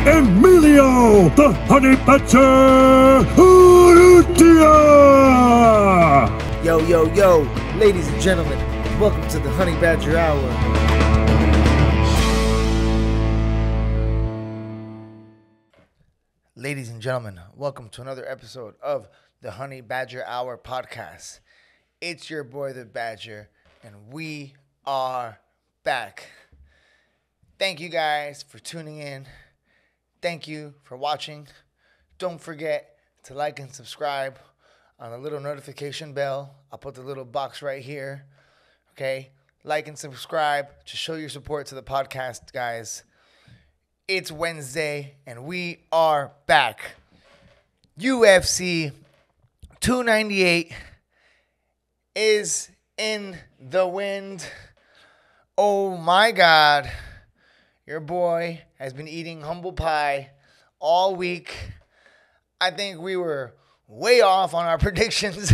Emilio, the Honey Badger Urrutia! Yo, yo, yo, ladies and gentlemen, welcome to the Honey Badger Hour. Ladies and gentlemen, welcome to another episode of the Honey Badger Hour podcast. It's your boy, the Badger, and we are back. Thank you guys for tuning in. Thank you for watching. Don't forget to like and subscribe on the little notification bell. I'll put the little box right here. Okay? Like and subscribe to show your support to the podcast, guys. It's Wednesday, and we are back. UFC 298 is in the wind. Oh, my God. Your boy has been eating humble pie all week. I think we were way off on our predictions.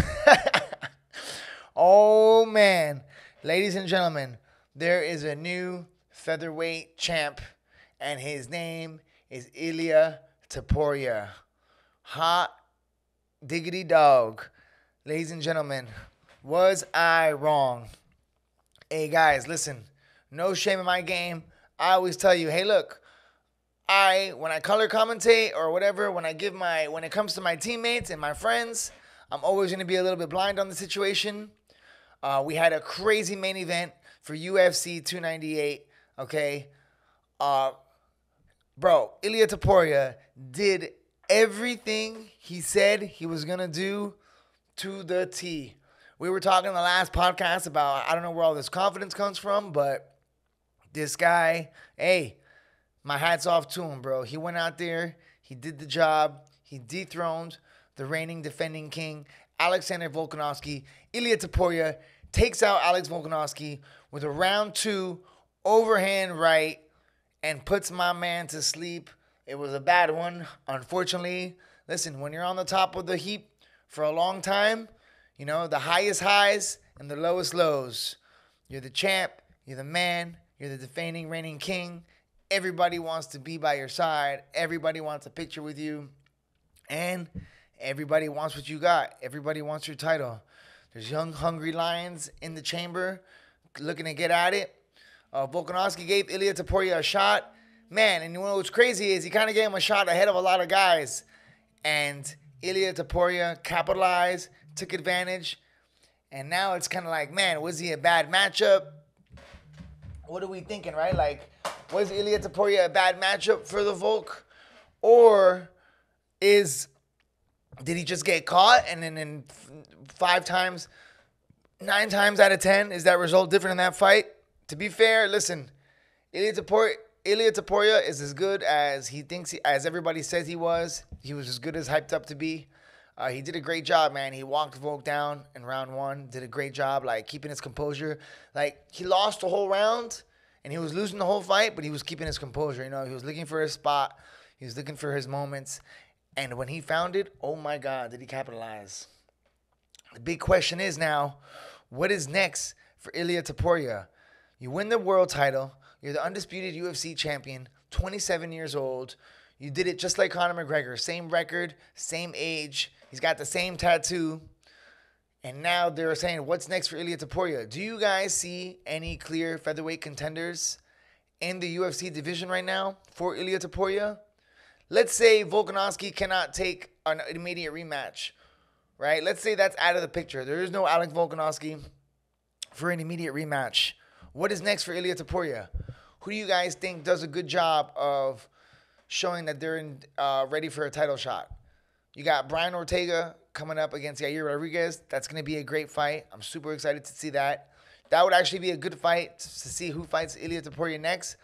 Oh, man. Ladies and gentlemen, there is a new featherweight champ, and his name is Ilia Topuria. Hot diggity dog. Ladies and gentlemen, was I wrong? Hey, guys, listen. No shame in my game. I always tell you, hey, look, when I color commentate or whatever, when it comes to my teammates and my friends, I'm always going to be a little bit blind on the situation. We had a crazy main event for UFC 298, okay? Bro, Ilia Topuria did everything he said he was going to do to the T. We were talking in the last podcast about, I don't know where all this confidence comes from, but this guy, hey, my hat's off to him, bro. He went out there, he did the job, he dethroned the reigning defending king, Alexander Volkanovski. Ilia Topuria takes out Alex Volkanovski with a round 2 overhand right and puts my man to sleep. It was a bad one, unfortunately. Listen, when you're on the top of the heap for a long time, you know, the highest highs and the lowest lows. You're the champ, you're the man, you're the defending reigning king. Everybody wants to be by your side. Everybody wants a picture with you. And everybody wants what you got. Everybody wants your title. There's young, hungry lions in the chamber looking to get at it. Volkanovski gave Ilia Topuria a shot. Man, and you know what's crazy is he kind of gave him a shot ahead of a lot of guys. And Ilia Topuria capitalized, took advantage. And now it's kind of like, man, was he a bad matchup? What are we thinking, right? Like, was Ilia Topuria a bad matchup for the Volk? Or did he just get caught and then in 9 times out of 10, is that result different in that fight? To be fair, listen, Ilia Topuria is as good as he thinks, as everybody says he was. He was as good as hyped up to be. He did a great job, man. He walked Volk down in round 1. Did a great job, like, keeping his composure. Like, he lost the whole round, and he was losing the whole fight, but he was keeping his composure. You know, he was looking for his spot. He was looking for his moments. And when he found it, oh, my God, did he capitalize. The big question is now, what is next for Ilia Topuria? You win the world title. You're the undisputed UFC champion, 27 years old. You did it just like Conor McGregor. Same record, same age. He's got the same tattoo. And now they're saying, what's next for Ilia Topuria? Do you guys see any clear featherweight contenders in the UFC division right now for Ilia Topuria? Let's say Volkanovski cannot take an immediate rematch, right? Let's say that's out of the picture. There is no Alex Volkanovski for an immediate rematch. What is next for Ilia Topuria? Who do you guys think does a good job of showing that they're ready for a title shot? You got Brian Ortega coming up against Yair Rodriguez. That's going to be a great fight. I'm super excited to see that. That would actually be a good fight to see who fights Ilia Topuria next.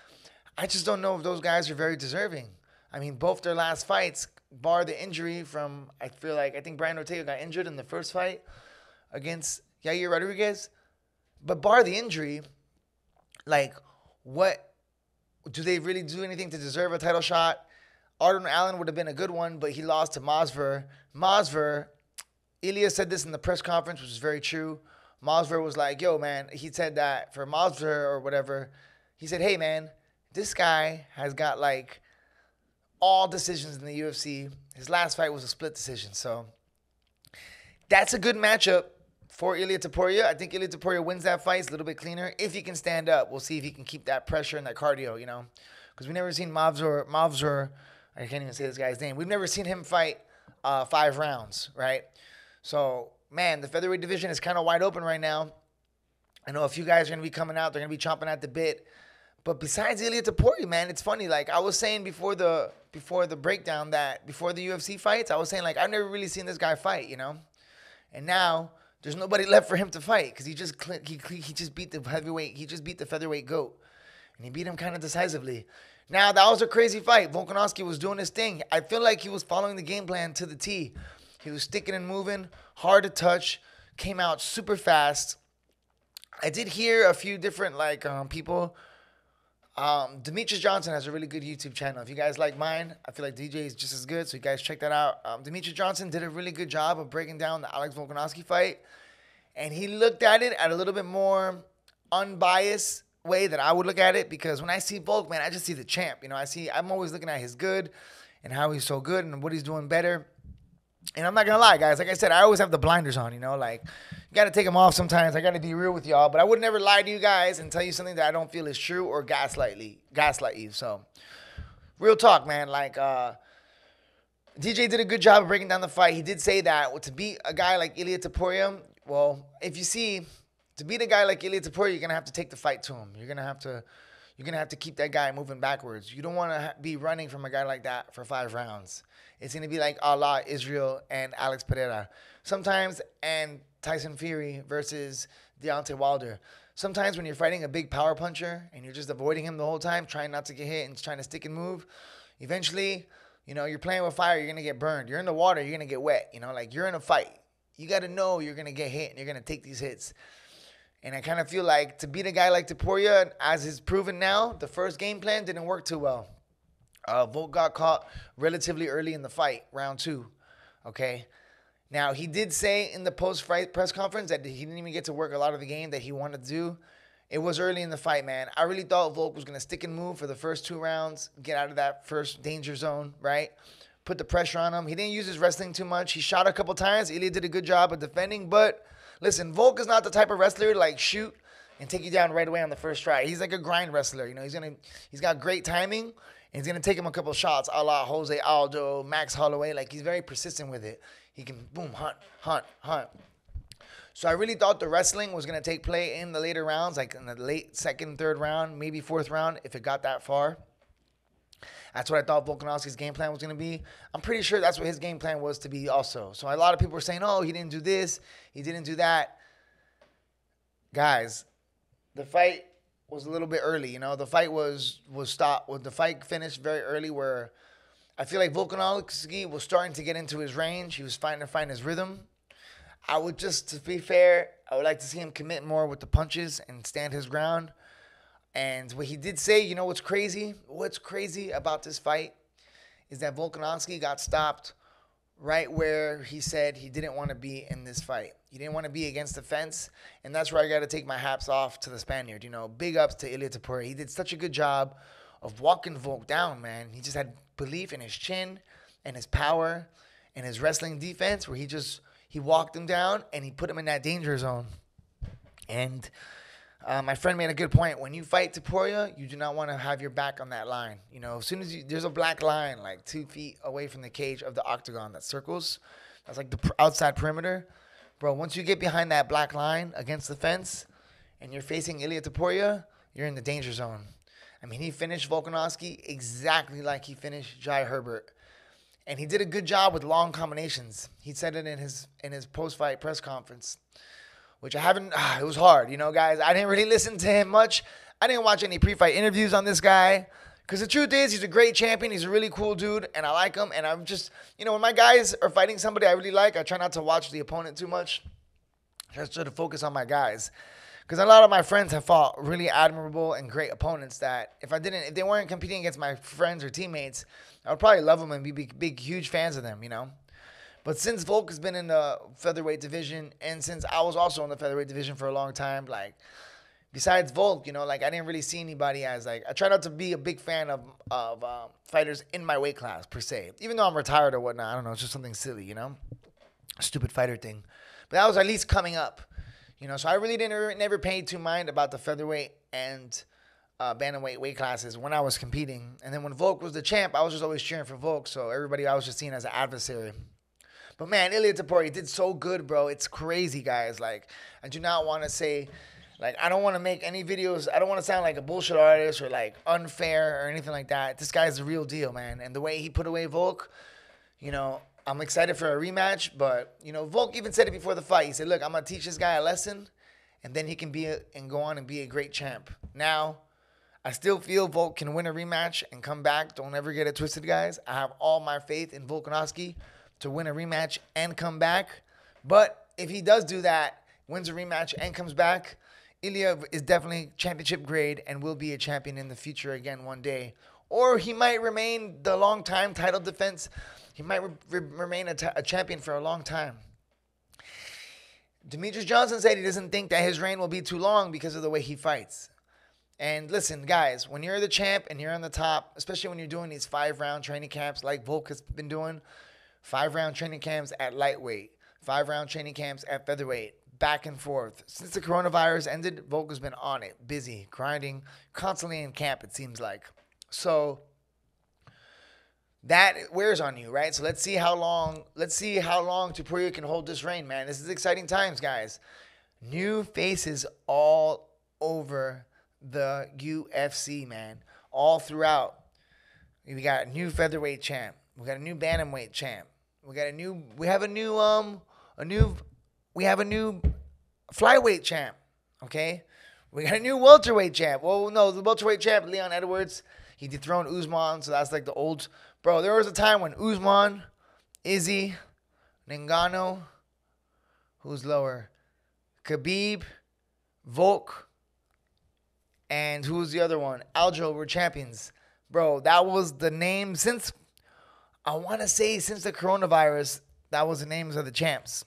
I just don't know if those guys are very deserving. I mean, both their last fights, bar the injury from, I think Brian Ortega got injured in the first fight against Yair Rodriguez. But bar the injury, like, what, do they really do anything to deserve a title shot? Arden Allen would have been a good one, but he lost to Masvidal. Ilia said this in the press conference, which is very true. Masvidal was like, yo, man, he said that for Masvidal or whatever. He said, hey, man, this guy has got, like, all decisions in the UFC. His last fight was a split decision. So that's a good matchup for Ilia Topuria. I think Ilia Topuria wins that fight. It's a little bit cleaner. If he can stand up, we'll see if he can keep that pressure and that cardio, you know. Because we've never seen Mavzor, I can't even say this guy's name. We've never seen him fight 5 rounds, right? So, man, the featherweight division is kind of wide open right now. I know a few guys are going to be coming out. They're going to be chomping at the bit. But besides Ilia Topuria, man, it's funny. Like, I was saying before the breakdown that before the UFC fights, I was saying, like, I've never really seen this guy fight, you know? And now there's nobody left for him to fight because he just beat the heavyweight. He just beat the featherweight GOAT. And he beat him kind of decisively. Now, that was a crazy fight. Volkanovski was doing his thing. I feel like he was following the game plan to the T. He was sticking and moving, hard to touch, came out super fast. I did hear a few different, like, people. Demetrius Johnson has a really good YouTube channel. If you guys like mine, I feel like DJ is just as good, so you guys check that out. Demetrius Johnson did a really good job of breaking down the Alex Volkanovski fight, and he looked at it at a little bit more unbiased way that I would look at it, because when I see Volk, man, I just see the champ. You know, I'm always looking at his good and how he's so good and what he's doing better. And I'm not going to lie, guys. Like I said, I always have the blinders on, you know. Like, you got to take them off sometimes. I got to be real with y'all. But I would never lie to you guys and tell you something that I don't feel is true or gaslight you. So, real talk, man. Like, DJ did a good job of breaking down the fight. He did say that to beat a guy like Ilia Topuria, well, if you see, to beat a guy like Ilia Topuria, you're going to have to take the fight to him. You're going to have to keep that guy moving backwards. You don't want to be running from a guy like that for 5 rounds. It's going to be like Allah, Israel, and Alex Pereira. Sometimes, and Tyson Fury versus Deontay Wilder. Sometimes when you're fighting a big power puncher and you're just avoiding him the whole time, trying not to get hit and trying to stick and move, eventually, you know, you're playing with fire, you're going to get burned. You're in the water, you're going to get wet. You know, like, you're in a fight. You got to know you're going to get hit and you're going to take these hits. And I kind of feel like to beat a guy like Topuria, as is proven now, the first game plan didn't work too well. Volk got caught relatively early in the fight, round 2, okay? Now, he did say in the post-fight press conference that he didn't even get to work a lot of the game that he wanted to do. It was early in the fight, man. I really thought Volk was going to stick and move for the first 2 rounds, get out of that first danger zone, right? Put the pressure on him. He didn't use his wrestling too much. He shot a couple times. Ilia did a good job of defending, but listen, Volk is not the type of wrestler to, like, shoot and take you down right away on the first try. He's like a grind wrestler, you know. He's got great timing. And he's going to take him a couple shots a la Jose Aldo, Max Holloway. Like, he's very persistent with it. He can, boom, hunt. So I really thought the wrestling was going to take play in the later rounds, like in the late 2nd, 3rd round, maybe 4th round, if it got that far. That's what I thought Volkanovski's game plan was going to be. I'm pretty sure that's what his game plan was to be also. So a lot of people were saying, oh, he didn't do this, he didn't do that. Guys, the fight was a little bit early, you know. The fight was stopped. The fight finished very early, where I feel like Volkanovski was starting to get into his range. He was starting to find his rhythm. I would just, to be fair, I would like to see him commit more with the punches and stand his ground. And what he did say, you know what's crazy? What's crazy about this fight is that Volkanovski got stopped right where he said he didn't want to be in this fight. He didn't want to be against the fence, and that's where I got to take my hats off to the Spaniard. You know, big ups to Ilia Topuria. He did such a good job of walking Volk down, man. He just had belief in his chin and his power and his wrestling defense, where he walked him down and he put him in that danger zone. And my friend made a good point. When you fight Topuria, you do not want to have your back on that line. You know, as soon as there's a black line like 2 feet away from the cage of the octagon that circles, that's like the outside perimeter. Bro, once you get behind that black line against the fence and you're facing Ilia Topuria, you're in the danger zone. I mean, he finished Volkanovski exactly like he finished Jai Herbert. And he did a good job with long combinations. He said it in his post-fight press conference, which I haven't, it was hard, you know, guys. I didn't really listen to him much. I didn't watch any pre-fight interviews on this guy, because the truth is, he's a great champion. He's a really cool dude, and I like him. And I'm just, you know, when my guys are fighting somebody I really like, I try not to watch the opponent too much. I try to focus on my guys, because a lot of my friends have fought really admirable and great opponents that if they weren't competing against my friends or teammates, I would probably love them and be big, huge fans of them, you know. But since Volk has been in the featherweight division, and since I was also in the featherweight division for a long time, like, besides Volk, like I didn't really see anybody as like, I try not to be a big fan of fighters in my weight class per se. Even though I'm retired or whatnot, I don't know, it's just something silly, stupid fighter thing. But that was at least coming up, So I really never paid too mind about the featherweight and bantamweight weight classes when I was competing. And then when Volk was the champ, I was just always cheering for Volk. So everybody I was just seeing as an adversary. But man, Ilia Topuria did so good, bro. It's crazy, guys. Like, I do not want to say, like, I don't want to make any videos. I don't want to sound like a bullshit artist or like unfair or anything like that. This guy's the real deal, man. And the way he put away Volk, I'm excited for a rematch. But, Volk even said it before the fight. He said, look, I'm going to teach this guy a lesson, and then he can go on and be a great champ. Now, I still feel Volk can win a rematch and come back. Don't ever get it twisted, guys. I have all my faith in Volkanovski to win a rematch and come back. But if he does do that, wins a rematch and comes back, Ilia is definitely championship grade and will be a champion in the future again one day. Or he might remain the long-time title defense. He might remain a champion for a long time. Demetrius Johnson said he doesn't think that his reign will be too long because of the way he fights. And listen, guys, when you're the champ and you're on the top, especially when you're doing these 5-round training camps like Volk has been doing, 5-round training camps at lightweight, 5-round training camps at featherweight, back and forth. Since the coronavirus ended, Volk has been on it, busy, grinding, constantly in camp, it seems like. So that wears on you, right? So let's see how long Topuria can hold this reign, man. This is exciting times, guys. New faces all over the UFC, man. All throughout. We got a new featherweight champ. We got a new bantamweight champ. We have a new flyweight champ. Okay? We got a new welterweight champ. Well, no, the welterweight champ, Leon Edwards, he dethroned Usman, so that's like the old. Bro, there was a time when Usman, Izzy, Ngannou, who's lower? Khabib, Volk, and who's the other one? Aljo were champions. Bro, that was the name since the coronavirus, that was the names of the champs.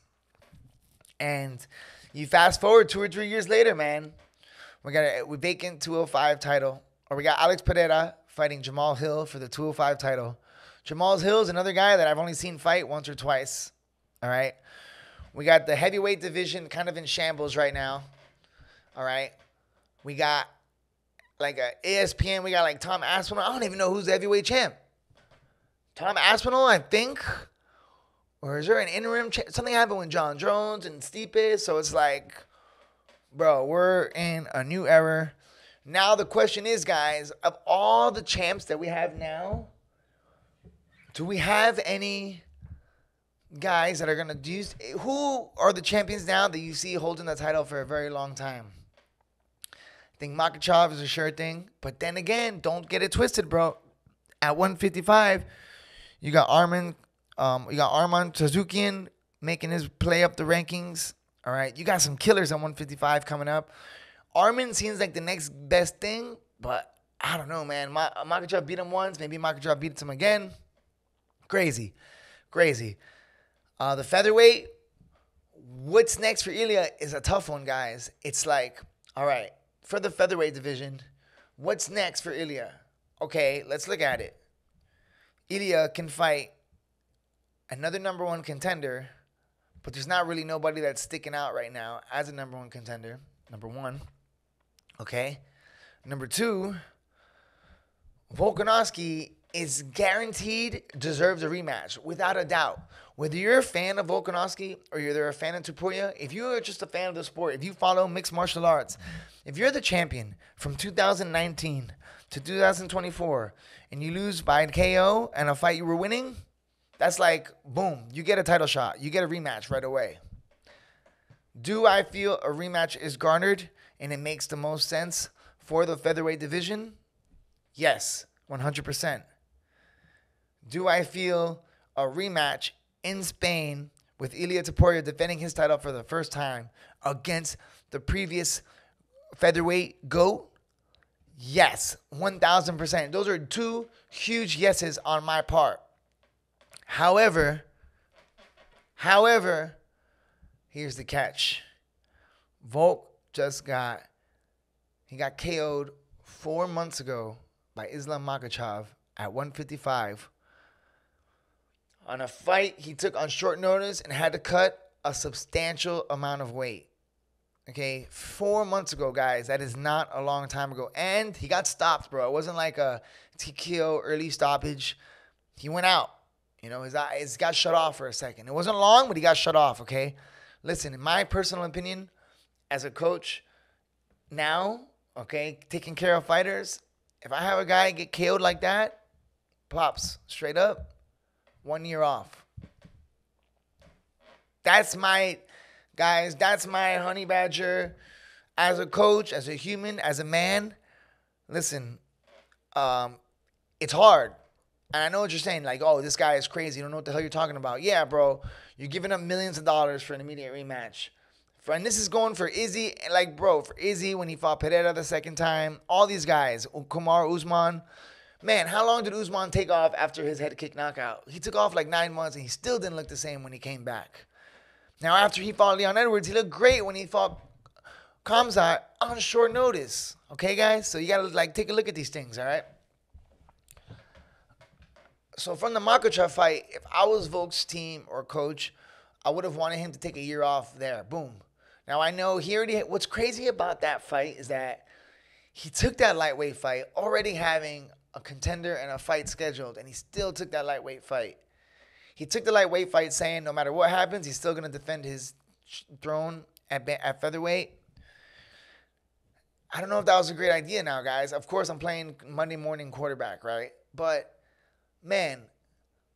And you fast forward 2 or 3 years later, man, we vacant 205 title. Or we got Alex Pereira fighting Jamal Hill for the 205 title. Jamal Hill is another guy that I've only seen fight once or twice. All right. We got the heavyweight division kind of in shambles right now. All right. We got like a ESPN. We got like Tom Aspinall. I don't even know who's the heavyweight champ. Tom Aspinall, I think. Or is there an interim champ? Something happened with John Jones and Stipe. So it's like, bro, we're in a new era. Now the question is, guys, of all the champs that we have now, do we have any guys that are going to do? Who are the champions now that you see holding the title for a very long time? I think Makhachev is a sure thing. But then again, don't get it twisted, bro. At 155, you got Arman Tsarukian making his play up the rankings. All right. You got some killers at 155 coming up. Arman seems like the next best thing, but I don't know, man. Makhachev beat him once. Maybe Makhachev beats him again. Crazy. The featherweight, what's next for Ilia is a tough one, guys. It's like, all right, for the featherweight division, what's next for Ilia? Okay, let's look at it. Ilia can fight another number one contender, but there's not really nobody that's sticking out right now as a number one contender. Number one. Okay. Number two, Volkanovski is guaranteed deserves a rematch, without a doubt. Whether you're a fan of Volkanovski or you're a fan of Topuria, if you're just a fan of the sport, if you follow mixed martial arts, if you're the champion from 2019 to 2024 and you lose by KO and a fight you were winning, that's like, boom, you get a title shot. You get a rematch right away. Do I feel a rematch is garnered and it makes the most sense for the featherweight division? Yes, 100%. Do I feel a rematch in Spain with Ilia Topuria defending his title for the first time against the previous featherweight GOAT? Yes, 1,000%. Those are two huge yeses on my part. However, here's the catch. Volk just got He got KO'd 4 months ago by Islam Makhachev at 155 on a fight he took on short notice and had to cut a substantial amount of weight. Okay, 4 months ago, guys. That is not a long time ago. And he got stopped, bro. It wasn't like a TKO early stoppage. He went out. You know, his eyes got shut off for a second. It wasn't long, but he got shut off, okay? Listen, in my personal opinion, as a coach now, okay, taking care of fighters, if I have a guy get KO'd like that, pops, straight up, 1 year off. That's my... Guys, that's my honey badger as a coach, as a human, as a man. Listen, it's hard. And I know what you're saying. Like, oh, this guy is crazy. You don't know what the hell you're talking about. Yeah, bro. You're giving up millions of dollars for an immediate rematch. And this is going for Izzy. Like, bro, for Izzy when he fought Pereira the second time. All these guys. Kumar, Usman. Man, how long did Usman take off after his head kick knockout? He took off like 9 months, and he still didn't look the same when he came back. Now, after he fought Leon Edwards, he looked great when he fought Khamzat on short notice. Okay, guys? So you got to, like, take a look at these things, all right? So from the Makhachev fight, if I was Volk's team or coach, I would have wanted him to take a year off there. Boom. Now, I know he already... What's crazy about that fight is that he took that lightweight fight already having a contender and a fight scheduled, and he still took that lightweight fight. He took the lightweight fight saying no matter what happens, he's still going to defend his throne at featherweight. I don't know if that was a great idea now, guys. Of course, I'm playing Monday morning quarterback, right? But, man,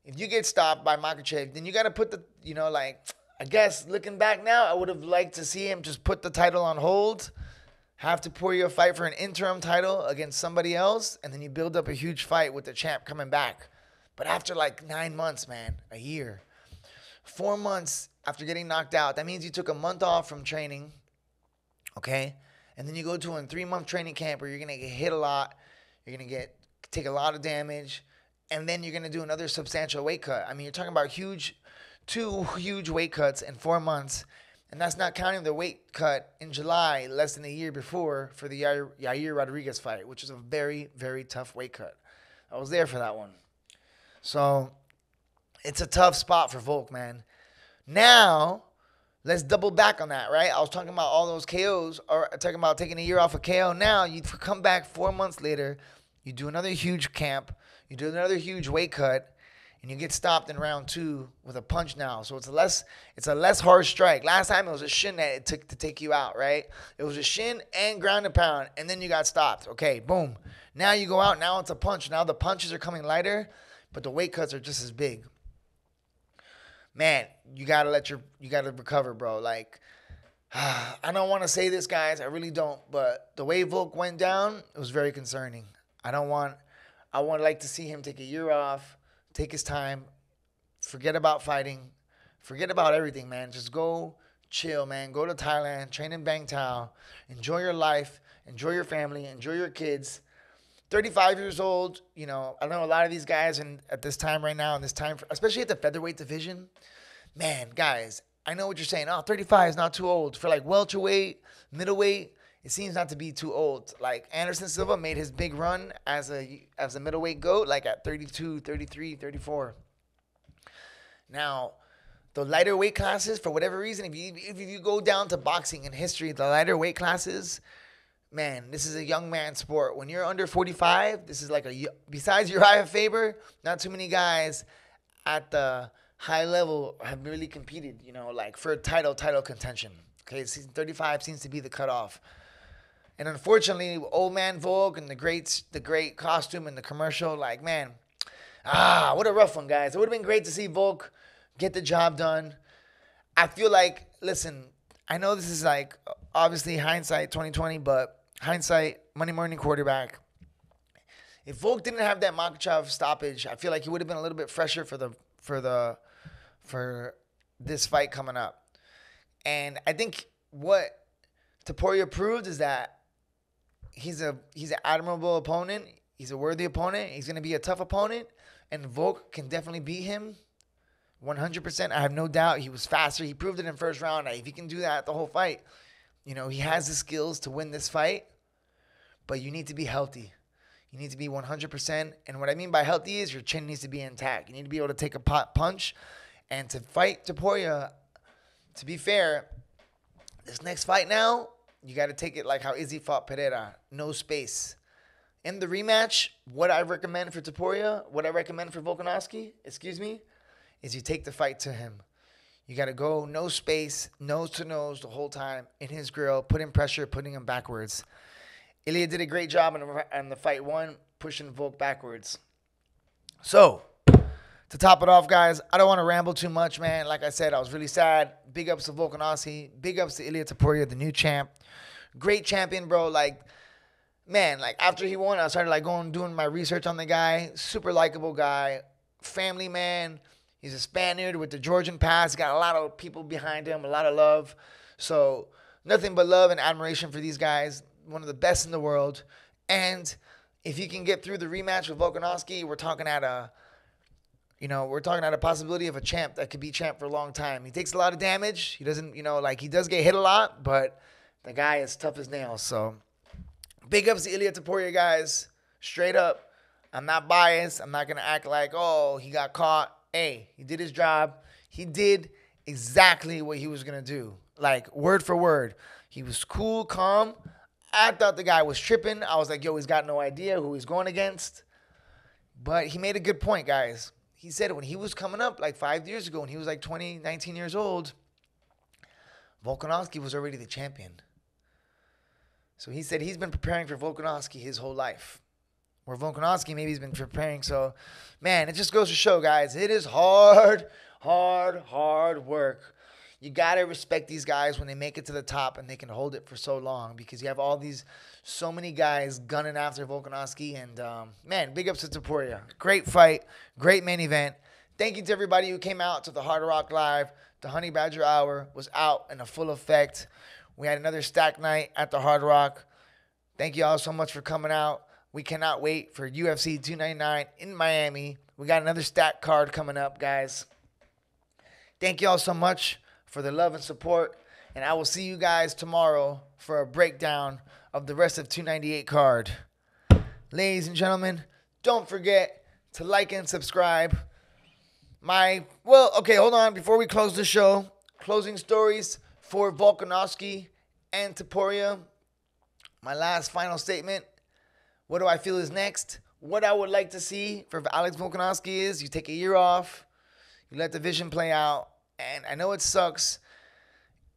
if you get stopped by Makhachev, then you got to put the, you know, like, I guess looking back now, I would have liked to see him just put the title on hold, have Topuria fight for an interim title against somebody else, and then you build up a huge fight with the champ coming back. But after like 9 months, man, a year, 4 months after getting knocked out, that means you took a month off from training, okay? And then you go to a 3-month training camp where you're going to get hit a lot. You're going to take a lot of damage. And then you're going to do another substantial weight cut. I mean, you're talking about two huge weight cuts in 4 months. And that's not counting the weight cut in July, less than a year before, for the Yair Rodriguez fight, which is a very, very tough weight cut. I was there for that one. So, it's a tough spot for Volk, man. Now, let's double back on that, right? I was talking about all those KOs, or talking about taking a year off of KO. Now, you come back 4 months later, you do another huge camp, you do another huge weight cut, and you get stopped in round 2 with a punch now. So, it's a less hard strike. Last time, it was a shin that it took to take you out, right? It was a shin and ground and pound, and then you got stopped. Okay, boom. Now you go out, now it's a punch. Now the punches are coming lighter, but the weight cuts are just as big. Man, you gotta recover, bro. Like, I don't want to say this, guys. I really don't. But the way Volk went down, it was very concerning. I would like to see him take a year off, take his time, forget about fighting, forget about everything, man. Just go chill, man. Go to Thailand, train in Bang Tao, enjoy your life, enjoy your family, enjoy your kids. 35 years old, you know, I know a lot of these guys at this time right now, in this time, especially at the featherweight division, man, guys, I know what you're saying. Oh, 35 is not too old. For like welterweight, middleweight, it seems not to be too old. Like Anderson Silva made his big run as a middleweight GOAT, like at 32, 33, 34. Now, the lighter weight classes, for whatever reason, if you go down to boxing in history, the lighter weight classes, man, this is a young man sport. When you're under 45, this is like besides Uriah Faber, not too many guys at the high level have really competed, you know, like for title contention. Okay, 35 seems to be the cutoff. And unfortunately, old man Volk and the great costume and the commercial, like, man, what a rough one, guys. It would have been great to see Volk get the job done. I feel like, listen, I know this is like obviously hindsight 2020, but hindsight, Monday morning quarterback. If Volk didn't have that Makhachev stoppage, I feel like he would have been a little bit fresher for this fight coming up. And I think what Topuria proved is that he's an admirable opponent. He's a worthy opponent. He's going to be a tough opponent, and Volk can definitely beat him 100%. I have no doubt. He was faster. He proved it in first round. If he can do that the whole fight, you know, he has the skills to win this fight. but you need to be healthy. You need to be 100%. And what I mean by healthy is your chin needs to be intact. You need to be able to take a punch. And to fight Topuria, to be fair, this next fight now, you got to take it like how Izzy fought Pereira. No space. In the rematch, what I recommend for Topuria, what I recommend for Volkanovski, is you take the fight to him. You got to go no space, nose to nose the whole time in his grill, putting pressure, putting him backwards. Ilia did a great job in the fight one, pushing Volk backwards. So, to top it off, guys, I don't want to ramble too much, man. Like I said, I was really sad. Big ups to Volkanovski. Big ups to Ilia Topuria, the new champ. Great champion, bro. Like, man, like after he won, I started doing my research on the guy. Super likable guy. Family man. He's a Spaniard with the Georgian past. Got a lot of people behind him, a lot of love. So, nothing but love and admiration for these guys. One of the best in the world. And if you can get through the rematch with Volkanovski, we're talking at a possibility of a champ that could be champ for a long time. He takes a lot of damage. He doesn't, he does get hit a lot, but the guy is tough as nails. So, big ups to Ilia Topuria, guys. Straight up. I'm not biased. I'm not going to act like, oh, he got caught. Hey, he did his job. He did exactly what he was going to do. Like, word for word. He was cool, calm. I thought the guy was tripping. I was like, yo, he's got no idea who he's going against. But he made a good point, guys. He said when he was coming up like 5 years ago, when he was like 19 years old, Volkanovski was already the champion. So he said he's been preparing for Volkanovski his whole life. Where Volkanovski maybe he's been preparing. So, man, it just goes to show, guys, it is hard work. You got to respect these guys when they make it to the top and they can hold it for so long, because you have so many guys gunning after Volkanovski. And, man, big ups to Topuria. Great fight. Great main event. Thank you to everybody who came out to the Hard Rock Live. The Honey Badger Hour was out in a full effect. We had another stack night at the Hard Rock. Thank you all so much for coming out. We cannot wait for UFC 299 in Miami. We got another stack card coming up, guys. Thank you all so much for the love and support. And I will see you guys tomorrow for a breakdown of the rest of 298 card. Ladies and gentlemen, don't forget to like and subscribe. Hold on. Before we close the show, closing stories for Volkanovski and Topuria. My last final statement. What do I feel is next? What I would like to see for Alex Volkanovski is you take a year off. You let the vision play out. And I know it sucks.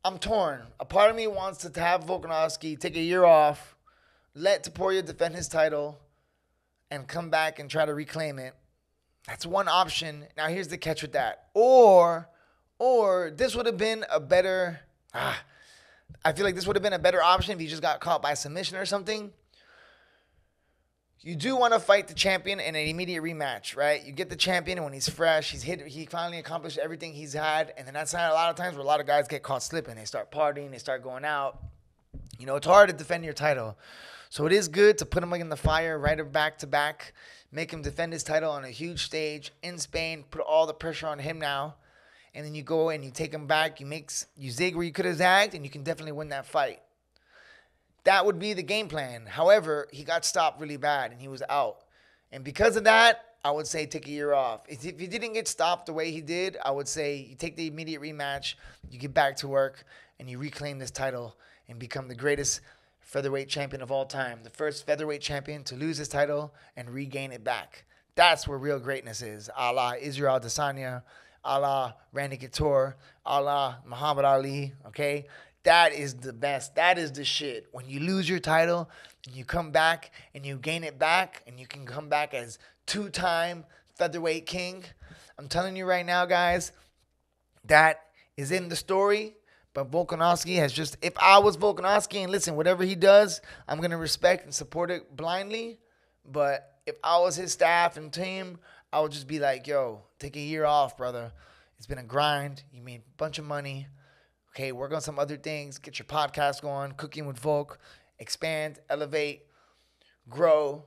I'm torn. A part of me wants to have Volkanovski take a year off, let Topuria defend his title, and come back and try to reclaim it. That's one option. Now, here's the catch with that. Or this would have been a better... I feel like this would have been a better option if he just got caught by submission or something. You do want to fight the champion in an immediate rematch, right? You get the champion, and when he's fresh, he finally accomplished everything he's had. And then that's not a lot of times where a lot of guys get caught slipping. They start partying, they start going out. It's hard to defend your title. So it is good to put him in the fire right back to back, make him defend his title on a huge stage in Spain, put all the pressure on him now. And then you go and you take him back, you zig where you could have zagged, and you can definitely win that fight. That would be the game plan. However, he got stopped really bad and he was out. And because of that, I would say take a year off. If he didn't get stopped the way he did, I would say you take the immediate rematch, you get back to work, and you reclaim this title and become the greatest featherweight champion of all time. The first featherweight champion to lose his title and regain it back. That's where real greatness is. A la Israel Adesanya, a la Randy Couture, a la Muhammad Ali, okay? That is the best. That is the shit. When you lose your title and you come back and you gain it back and you can come back as two-time featherweight king. I'm telling you right now, guys, that is in the story. But Volkanovski has just, if I was Volkanovski, and listen, whatever he does, I'm going to respect and support it blindly. But if I was his staff and team, I would just be like, yo, take a year off, brother. It's been a grind. You made a bunch of money. Okay, work on some other things. Get your podcast going. Cooking with Volk. Expand, elevate, grow,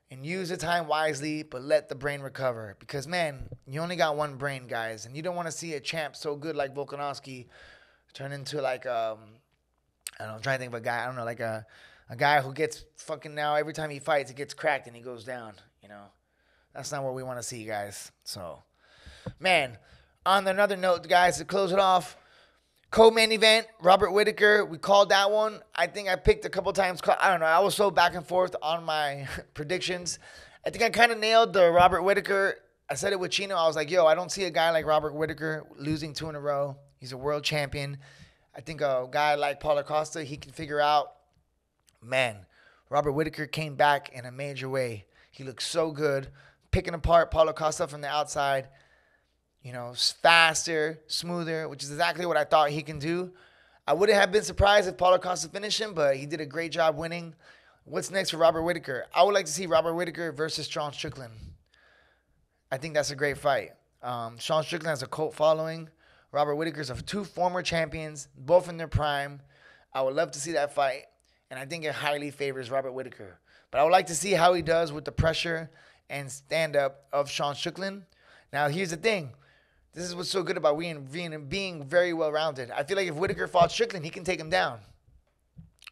and use the time wisely, but let the brain recover. Because, man, you only got one brain, guys. And you don't want to see a champ so good like Volkanovski turn into like, I'm trying to think of a guy. I don't know, like a a guy who gets fucking now every time he fights, it gets cracked and he goes down. You know, that's not what we want to see, guys. So, man, on another note, guys, to close it off, co-main event, Robert Whitaker. We called that one. I think I picked a couple times. I don't know. I was so back and forth on my predictions. I think I kind of nailed the Robert Whitaker. I said it with Chino. I was like, yo, I don't see a guy like Robert Whitaker losing 2 in a row. He's a world champion. I think a guy like Paula Costa, he can figure out. Man, Robert Whitaker came back in a major way. He looks so good. Picking apart Paula Costa from the outside. You know, faster, smoother, which is exactly what I thought he can do. I wouldn't have been surprised if Paula Costa finished him, but he did a great job winning. What's next for Robert Whitaker? I would like to see Robert Whitaker versus Sean Strickland. I think that's a great fight. Sean Strickland has a cult following. Robert Whitaker's of 2 former champions, both in their prime. I would love to see that fight, and I think it highly favors Robert Whitaker. But I would like to see how he does with the pressure and stand-up of Sean Strickland. Now, here's the thing. This is what's so good about being very well-rounded. I feel like if Whitaker fought Strickland, he can take him down.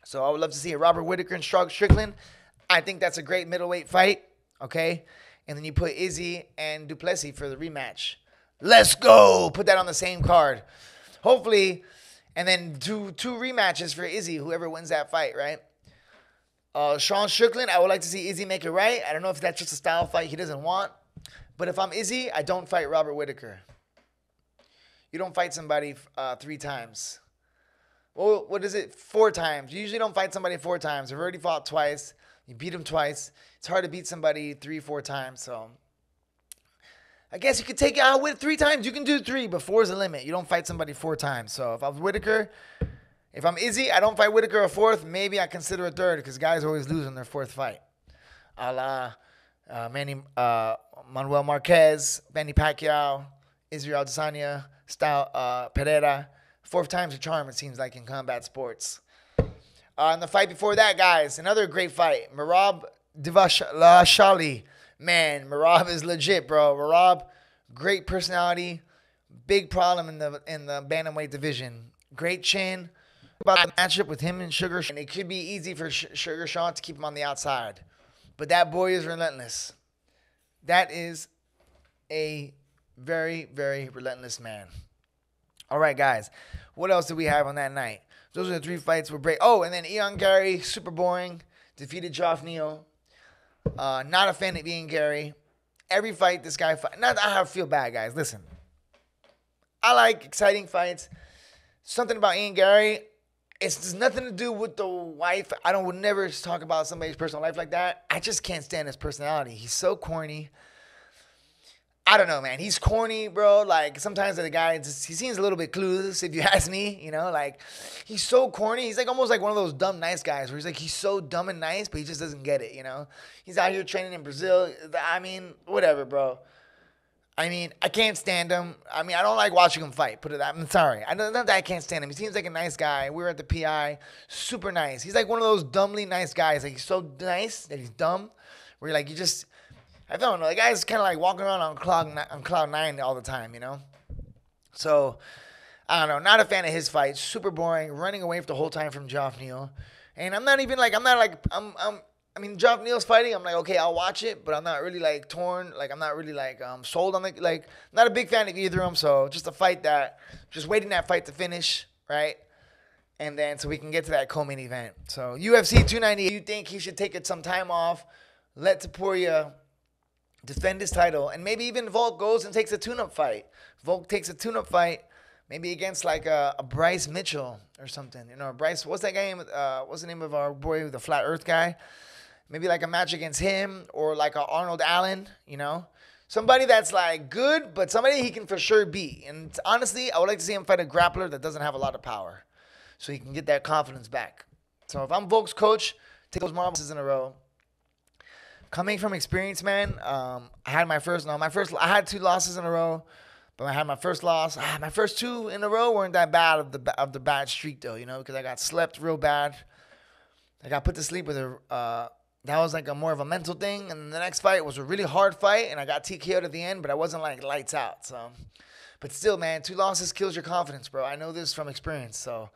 So I would love to see a Robert Whitaker and Strickland. I think that's a great middleweight fight, okay? And then you put Izzy and Duplessis for the rematch. Let's go! Put that on the same card. Hopefully, and then two rematches for Izzy, whoever wins that fight, right? Sean Strickland, I would like to see Izzy make it right. I don't know if that's just a style fight he doesn't want. But if I'm Izzy, I don't fight Robert Whitaker. You don't fight somebody 3 times. Well, what is it? 4 times. You usually don't fight somebody 4 times. I've already fought twice. You beat him twice. It's hard to beat somebody 3, 4 times. So I guess you could take it out with 3 times. You can do 3, but 4 is the limit. You don't fight somebody 4 times. So if I'm Whitaker, if I'm Izzy, I don't fight Whitaker a 4th. Maybe I consider a 3rd because guys always lose in their 4th fight. A la Manuel Marquez, Manny Pacquiao, Israel Adesanya, Pereira. 4th time's a charm, it seems like, in combat sports. And the fight before that, guys, another great fight. Merab Divashali. Man, Merab is legit, bro. Merab, great personality. Big problem in the bantamweight division. Great chin. About the matchup with him and Sugar. And it could be easy for Sugar Sean to keep him on the outside. But that boy is relentless. That is a very, very relentless man. All right, guys. What else did we have on that night? Those are the 3 fights. Oh, and then Ian Gary, super boring. Defeated Geoff Neal. Not a fan of Ian Gary. Every fight this guy fight. Not I feel bad, guys. Listen. I like exciting fights. Something about Ian Gary. It's nothing to do with the wife. Would never talk about somebody's personal life like that. I just can't stand his personality. He's so corny. I don't know, man. He's corny, bro. Like, sometimes the guy, he seems a little bit clueless, if you ask me. You know, like, he's so corny. He's like almost like one of those dumb, nice guys where he's so dumb and nice, but he just doesn't get it, you know? He's out here training in Brazil. I mean, whatever, bro. I mean, I can't stand him. I mean, I don't like watching him fight. I'm sorry. Not that I can't stand him. He seems like a nice guy. We were at the PI. Super nice. He's like one of those dumbly nice guys. Like, he's so nice that he's dumb. Where you're like, I don't know. The guy's kind of like walking around on cloud 9 all the time, you know? So, I don't know. Not a fan of his fight. Super boring. Running away the whole time from Geoff Neal. And I mean, Geoff Neal's fighting. I'm like, okay, I'll watch it, but I'm not really like torn. Like, I'm not really like sold on it. Like, not a big fan of either of them. So, just a fight just waiting that fight to finish, right? And then so we can get to that co-main event. So, UFC 298. You think he should take some time off, let Topuria defend his title, and maybe even Volk goes and takes a tune-up fight. Volk takes a tune-up fight, maybe against like a Bryce Mitchell or something. You know, Bryce, what's that guy? What's the name of our boy, the Flat Earth guy? Maybe like a match against him or like a Arnold Allen, you know? Somebody that's like good, but somebody he can for sure beat. And honestly, I would like to see him fight a grappler that doesn't have a lot of power so he can get that confidence back. So if I'm Volk's coach, take those marbles in a row. Coming from experience, man, I had 2 losses in a row, but I had my first loss. My first 2 in a row weren't that bad of the bad streak, though, you know, because I got slept real bad. I got put to sleep with that was like more of a mental thing. And the next fight was a really hard fight, and I got TKO'd at the end, but I wasn't like lights out. So, but still, man, 2 losses kills your confidence, bro. I know this from experience. So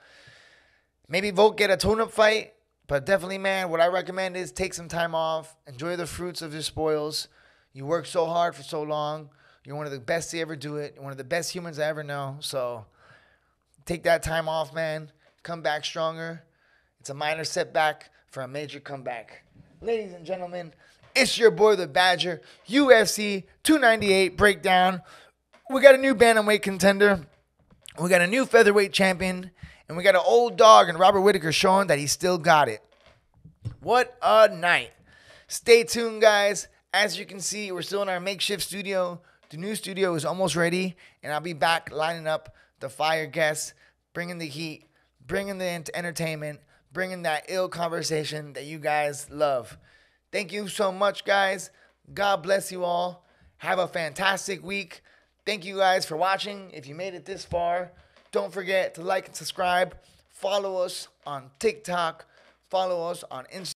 maybe Volk get a tune-up fight. But definitely, man, what I recommend is take some time off. Enjoy the fruits of your spoils. You work so hard for so long. You're one of the best to ever do it. You're one of the best humans I ever know. So take that time off, man. Come back stronger. It's a minor setback for a major comeback. Ladies and gentlemen, it's your boy, the Badger, UFC 298 breakdown. We got a new bantamweight contender. We got a new featherweight champion. And we got an old dog in Robert Whitaker showing that he still got it. What a night. Stay tuned, guys. As you can see, we're still in our makeshift studio. The new studio is almost ready. And I'll be back lining up the fire guests, bringing the heat, bringing the entertainment, bringing that ill conversation that you guys love. Thank you so much, guys. God bless you all. Have a fantastic week. Thank you guys for watching. If you made it this far, don't forget to like and subscribe. Follow us on TikTok. Follow us on Instagram.